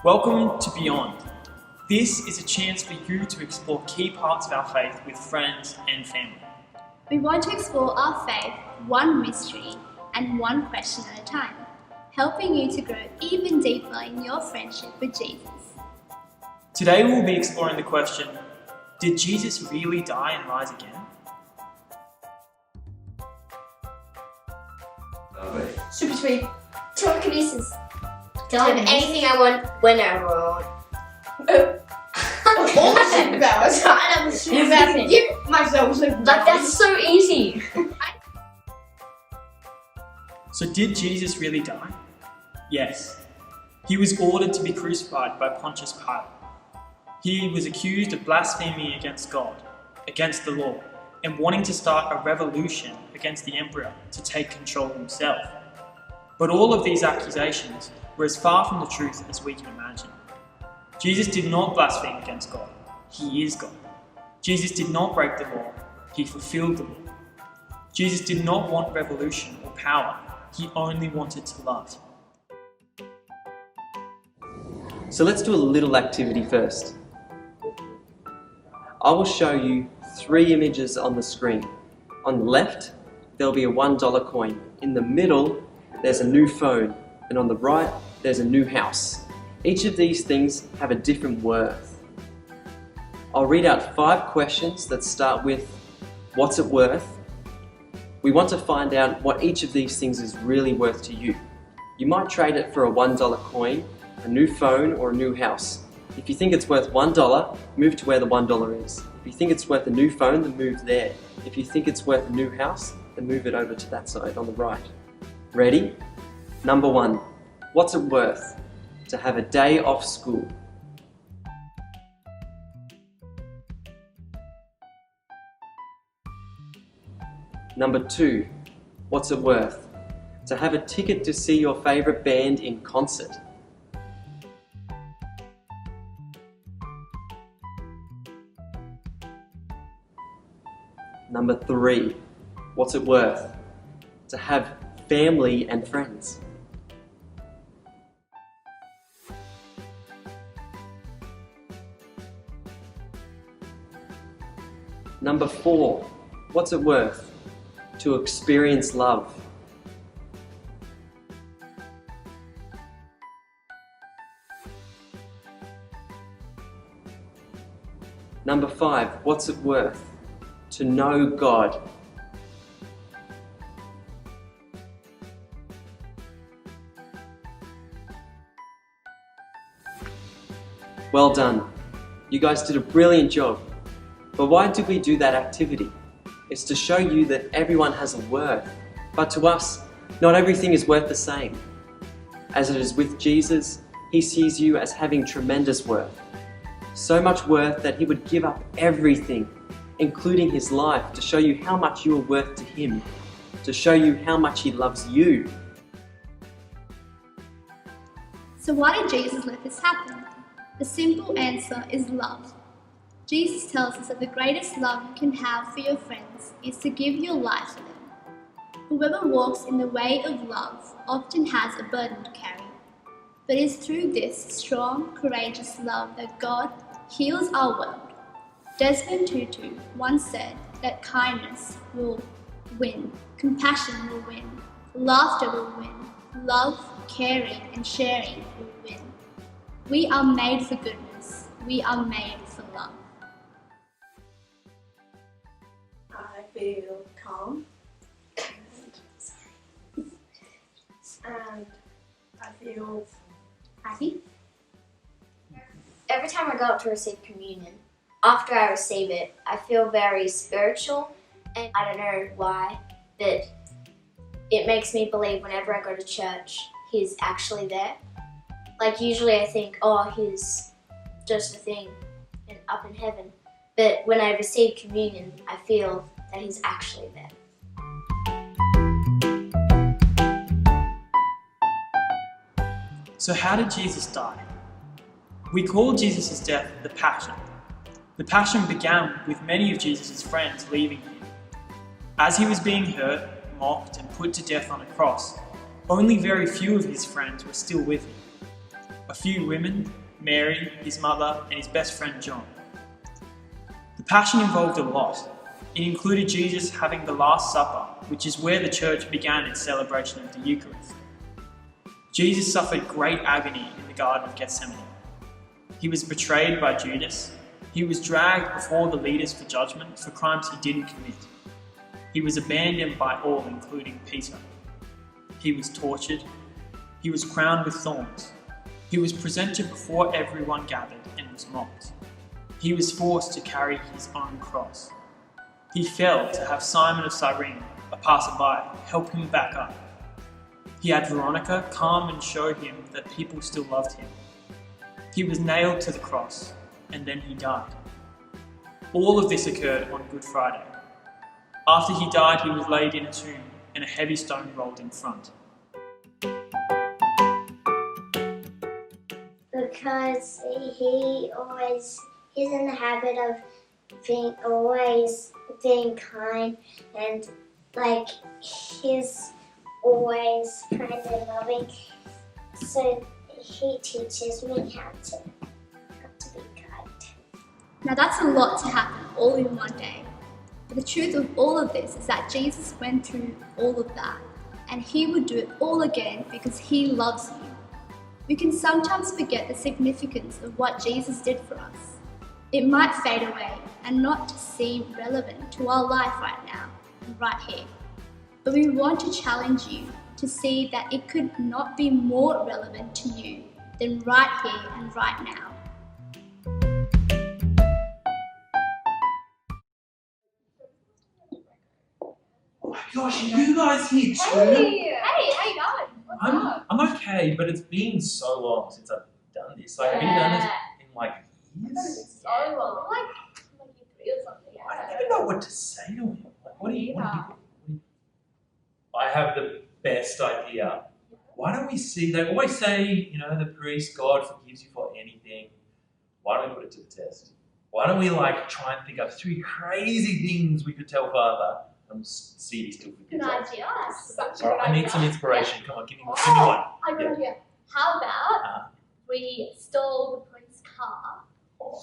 Welcome to Beyond. This is a chance for you to explore key parts of our faith with friends and family. We want to explore our faith one mystery and one question at a time, helping you to grow even deeper in your friendship with Jesus. Today we'll be exploring the question, did Jesus really die and rise again? Super sweet. Telekinesis. Tell him anything I want, whenever I want. All the superpowers. I have the superpower. Give myself superpowers. Like, that's so easy. So did Jesus really die? Yes. He was ordered to be crucified by Pontius Pilate. He was accused of blaspheming against God, against the law, and wanting to start a revolution against the emperor to take control himself. But all of these accusations were as far from the truth as we can imagine. Jesus did not blaspheme against God. He is God. Jesus did not break the law. He fulfilled the law. Jesus did not want revolution or power. He only wanted to love. So let's do a little activity first. I will show you 3 images on the screen. On the left, there'll be a $1 coin. In the middle, there's a new phone. And on the right, there's a new house. Each of these things have a different worth. I'll read out 5 questions that start with, what's it worth? We want to find out what each of these things is really worth to you. You might trade it for a $1 coin, a new phone, or a new house. If you think it's worth $1, move to where the $1 is. If you think it's worth a new phone, then move there. If you think it's worth a new house, then move it over to that side on the right. Ready? Number 1. What's it worth to have a day off school? Number 2. What's it worth to have a ticket to see your favourite band in concert? Number 3. What's it worth to have family and friends? Number 4. What's it worth to experience love? Number 5. What's it worth to know God? Well done. You guys did a brilliant job. But why did we do that activity? It's to show you that everyone has a worth. But to us, not everything is worth the same. As it is with Jesus, he sees you as having tremendous worth. So much worth that he would give up everything, including his life, to show you how much you are worth to him, to show you how much he loves you. So why did Jesus let this happen? The simple answer is love. Jesus tells us that the greatest love you can have for your friends is to give your life for them. Whoever walks in the way of love often has a burden to carry. But it is through this strong, courageous love that God heals our world. Desmond Tutu once said that kindness will win, compassion will win, laughter will win, love, caring and sharing will win. We are made for goodness. We are made for love. I feel calm. And I feel happy. Every time I go up to receive communion, after I receive it, I feel very spiritual, and I don't know why, but it makes me believe whenever I go to church, he's actually there. Like, usually I think, oh, he's just a thing up in heaven. But when I receive communion, I feel that he's actually there. So how did Jesus die? We call Jesus' death the Passion. The Passion began with many of Jesus' friends leaving him. As he was being hurt, mocked, and put to death on a cross, only very few of his friends were still with him. a few women, Mary, his mother, and his best friend John. The Passion involved a lot. It included Jesus having the Last Supper, which is where the church began its celebration of the Eucharist. Jesus suffered great agony in the Garden of Gethsemane. He was betrayed by Judas. He was dragged before the leaders for judgment for crimes he didn't commit. He was abandoned by all, including Peter. He was tortured. He was crowned with thorns. He was presented before everyone gathered and was mocked. He was forced to carry his own cross. He fell to have Simon of Cyrene, a passerby, help him back up. He had Veronica come and show him that people still loved him. He was nailed to the cross, and then he died. All of this occurred on Good Friday. After he died, he was laid in a tomb, and a heavy stone rolled in front. Because he's in the habit of always being kind, and like he's always kind and loving. So he teaches me how to be kind. Now that's a lot to happen all in one day. But the truth of all of this is that Jesus went through all of that, and he would do it all again because he loves you. We can sometimes forget the significance of what Jesus did for us. It might fade away and not seem relevant to our life right now and right here. But we want to challenge you to see that it could not be more relevant to you than right here and right now. Oh my gosh, are you guys here too? Hey, how you going? What's up? I'm okay, but it's been so long since I've done this. Like, have you done this in like years? So long. Like year 3 or something. I don't even know what to say to him. Like, what do you? I have the best idea. Why don't we see? They always say, you know, the priest, God forgives you for anything. Why don't we put it to the test? Why don't we like try and think up 3 crazy things we could tell Father? And we'll see if he still forgives Good us. idea. That's such a All good right, I idea. need some inspiration. Come on, give me one. I got Yeah. an idea. How about we stole the prince's car Oh,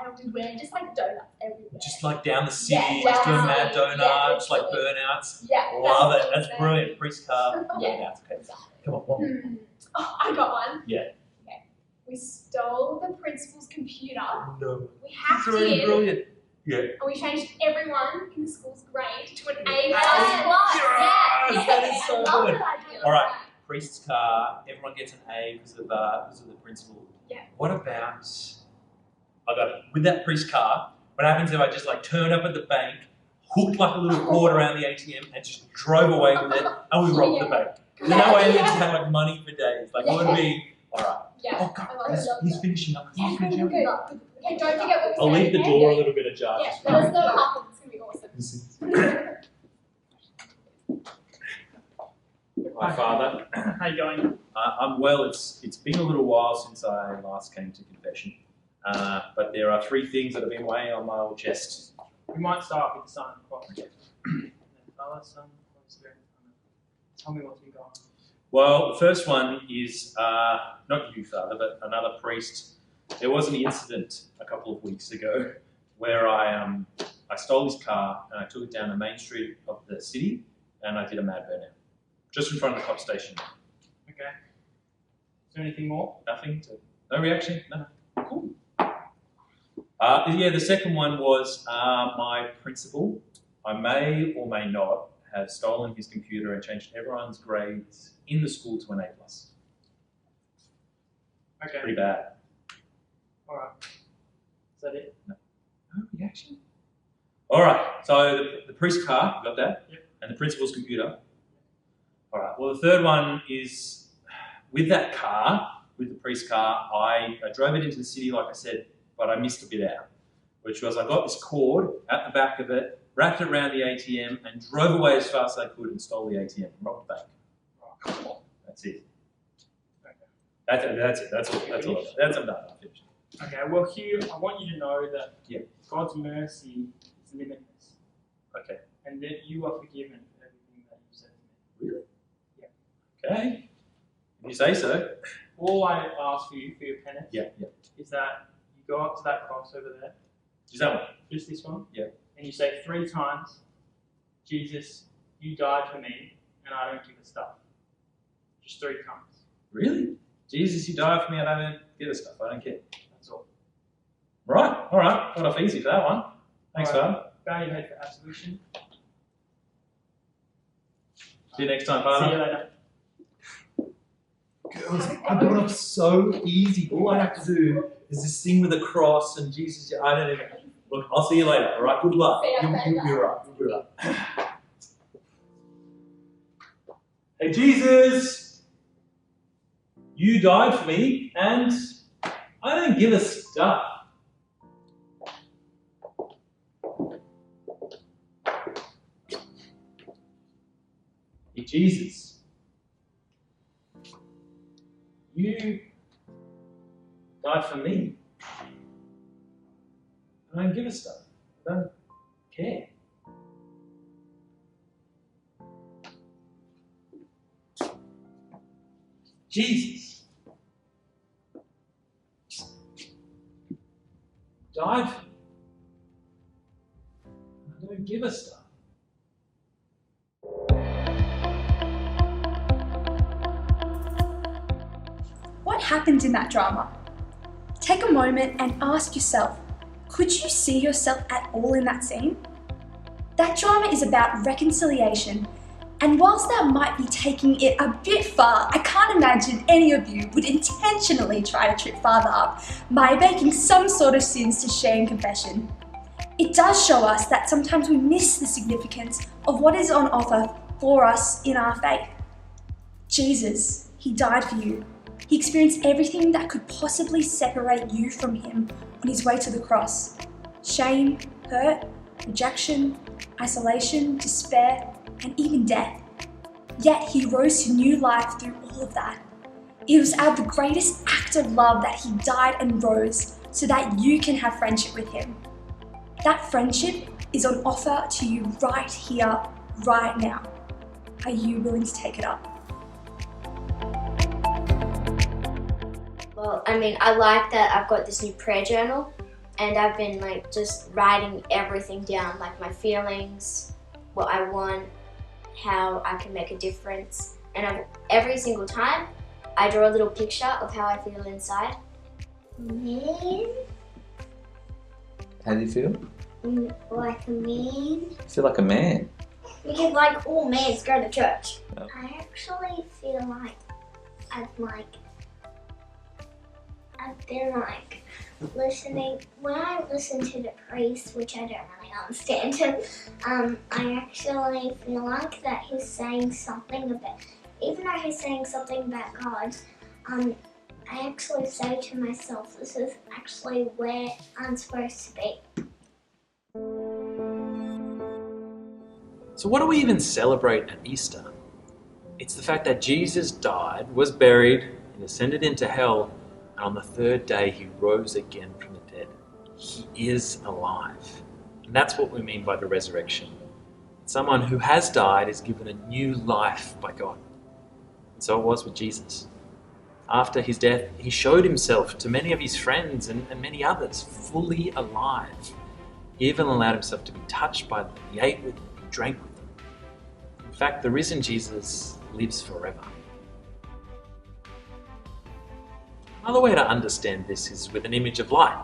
and we wear just like donuts everywhere? just like down the city, Yeah, just down doing the mad city. donuts, Yeah, like literally. burnouts. Yeah. Love it. That's amazing. brilliant. Priest car. Yeah. Burnouts. Okay. Come on, one more. Oh, I got one. Yeah. Okay. We stole the principal's computer. No. We hacked It's already in. brilliant. Yeah. And we changed everyone in the school's grade to an A+. Yes, Yeah. that is so I love good. that idea. All right. Priest's car. Everyone gets an A because of the principal. Yeah. What about? I got it. With that priest car. What happens if I just like turned up at the bank, hooked like a little cord around the ATM, and just drove away with it, and we robbed the bank? There's no way we just have like money for days. Like, what would be? All right. Yeah. Oh God, I love it. he's finishing up. Yeah, He's good, finishing good, up. good. Okay, don't forget what we I'll said, leave the okay? door a little bit ajar. Yeah, just let us for- know what happens. It's going to be awesome. Hi, Father. How you going? I'm well. It's been a little while since I last came to confession, but there are 3 things that have been weighing on my old chest. We might start with the Son and Cross. Father, Son, Holy Spirit. Tell me what's been going on. Well, the first one is not you, Father, but another priest. There was an incident a couple of weeks ago where I stole his car and I took it down the main street of the city and I did a mad burnout. Just in front of the cop station. Okay. Is there anything more? Nothing? No reaction? No. Cool. Yeah, the second one was my principal. I may or may not have stolen his computer and changed everyone's grades in the school to an A+. Okay. Pretty bad. Alright. Is that it? No reaction? All right, so the priest's car, got that? Yep. And the principal's computer. All right, well, the third one is with that car, with the priest's car, I drove it into the city, like I said, but I missed a bit out, which was I got this cord at the back of it, wrapped it around the ATM, and drove away as fast as I could and stole the ATM and robbed the bank. Come on. That's it. Okay. That's it. That's all. That's I'm done. I finished. Okay, well, Hugh, I want you to know that Yeah. God's mercy is limitless, Okay. and that you are forgiven for everything that you've said to me. Really? Yeah. Okay. If you say so. all I ask for you for your penance Yeah. is that you go up to that cross over there, Is that one? just this one, Yeah. and you say 3 times, Jesus, you died for me, and I don't give a stuff. Just 3 times. Really? Jesus, you died for me, and I don't give a stuff. I don't care. That's all. Right. All right. Got off easy for that one. Thanks, All right. Father. Bow your head for absolution. See you next time, See you Father. later. Girls, I got off so easy. All I have to do is just sing with a cross and Jesus. I don't even. Look, I'll see you later. All right. Good luck. You'll be all right. You'll be all right. Hey, Jesus, you died for me, and I don't give a stuff. Hey, Jesus, you died for me. I don't give a stuff. I don't care. Jesus died for me. I don't give a stuff. What happened in that drama? Take a moment and ask yourself, could you see yourself at all in that scene? That drama is about reconciliation, and whilst that might be taking it a bit far, I can't imagine any of you would intentionally try to trip Father up by making some sort of sins to share in confession. It does show us that sometimes we miss the significance of what is on offer for us in our faith. Jesus, he died for you. He experienced everything that could possibly separate you from him on his way to the cross. Shame, hurt, rejection, isolation, despair, and even death. Yet he rose to new life through all of that. It was out of the greatest act of love that he died and rose so that you can have friendship with him. That friendship is on offer to you right here, right now. Are you willing to take it up? Well, I mean, I like that I've got this new prayer journal and I've been like just writing everything down, like my feelings, what I want, how I can make a difference. And every single time I draw a little picture of how I feel inside. Mean? How do you feel? Like a man? I feel like a man. Because like all men go to church. Oh. I actually feel like I've been like listening. When I listen to the priest, which I don't really understand him, I actually feel like that he's saying something about, even though he's saying something about God, I actually say to myself, this is actually where I'm supposed to be. So what do we even celebrate at Easter? It's the fact that Jesus died, was buried, and ascended into hell, and on the 3rd day he rose again from the dead. He is alive. And that's what we mean by the resurrection. Someone who has died is given a new life by God. And so it was with Jesus. After his death, he showed himself to many of his friends and many others, fully alive. He even allowed himself to be touched by them. He ate with them, he drank with them. In fact, the risen Jesus lives forever. Another way to understand this is with an image of light.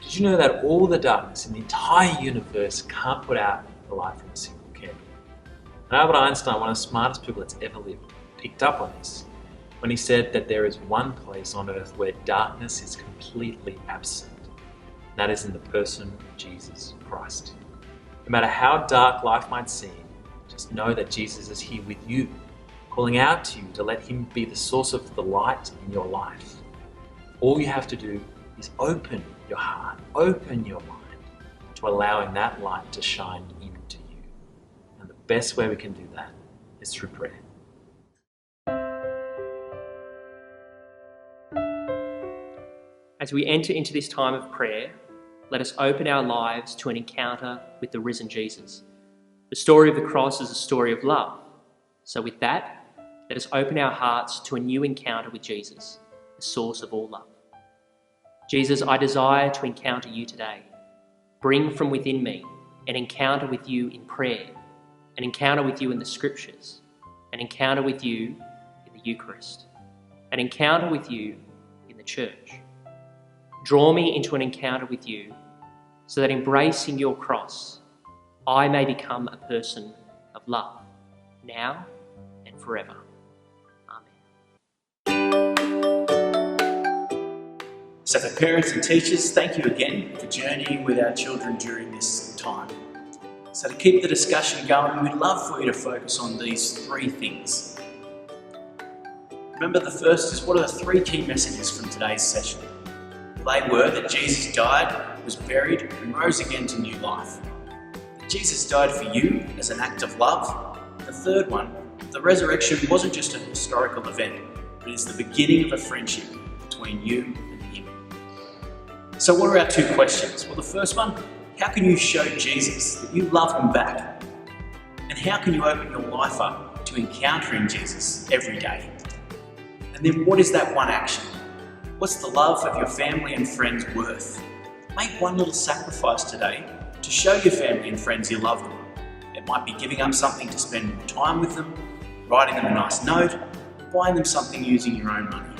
Did you know that all the darkness in the entire universe can't put out the light from a single candle? And Albert Einstein, one of the smartest people that's ever lived, picked up on this when he said that there is one place on earth where darkness is completely absent. And that is in the person of Jesus Christ. No matter how dark life might seem, just know that Jesus is here with you, calling out to you to let him be the source of the light in your life. All you have to do is open your heart, open your mind to allowing that light to shine into you. And the best way we can do that is through prayer. As we enter into this time of prayer, let us open our lives to an encounter with the risen Jesus. The story of the cross is a story of love. So with that, let us open our hearts to a new encounter with Jesus. source of all love. Jesus, I desire to encounter you today. Bring from within me an encounter with you in prayer, an encounter with you in the scriptures, an encounter with you in the Eucharist, an encounter with you in the church. Draw me into an encounter with you so that embracing your cross, I may become a person of love, now and forever. So for parents and teachers, thank you again for journeying with our children during this time. So to keep the discussion going, we'd love for you to focus on these three things. Remember, the first is, what are the three key messages from today's session? They were that Jesus died, was buried, and rose again to new life. That Jesus died for you as an act of love. The third one, the resurrection wasn't just a historical event, but is the beginning of a friendship between you and him. So what are our two questions? Well, the first one, how can you show Jesus that you love him back? And how can you open your life up to encountering Jesus every day? And then what is that one action? What's the love of your family and friends worth? Make one little sacrifice today to show your family and friends you love them. It might be giving up something to spend more time with them, writing them a nice note, buying them something using your own money.